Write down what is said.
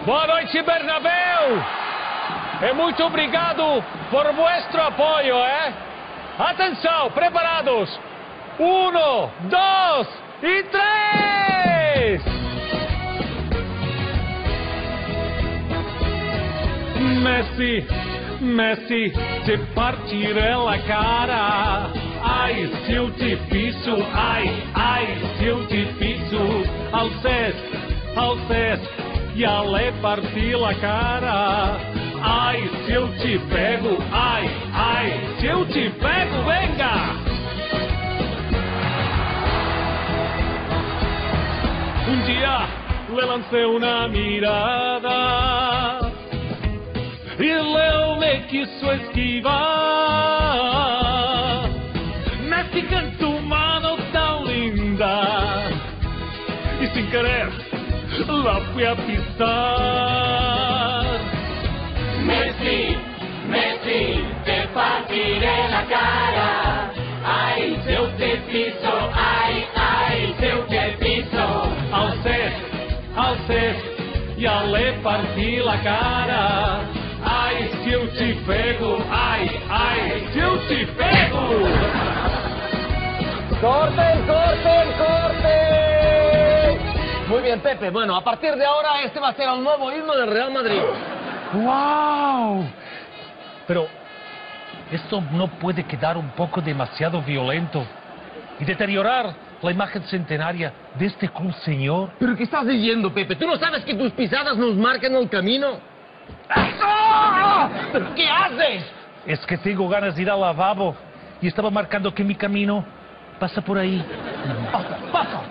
Boa noite, Bernabéu! E muito obrigado por vuestro apoio, Atenção, preparados? 1, 2 e 3! Messi, te partirei la cara. Ai, se eu te piso, ai, se eu te piso. Ao Cés, já lhe parti la cara. Ai, se eu te pego, ai, se eu te pego, venga! Um dia le lancei uma mirada e Leo me quiso esquivar. Messi canta uma mano tão linda e sem querer la fui a pisar. Messi, te partiré la cara. Ay, se eu te piso, ay, se eu te piso. Ao Cés, já lhe parti la cara. Ai, se eu te pego, ai, se eu te pego. ¡Corten! Muy bien, Pepe. Bueno, a partir de ahora este va a ser el nuevo himno del Real Madrid. ¡Wow! Pero esto no puede quedar un poco demasiado violento y deteriorar la imagen centenaria de este club, señor. ¿Pero qué estás diciendo, Pepe? ¿Tú no sabes que tus pisadas nos marcan el camino? ¿Pero qué haces? Es que tengo ganas de ir al lavabo y estaba marcando que mi camino pasa por ahí. Pasa.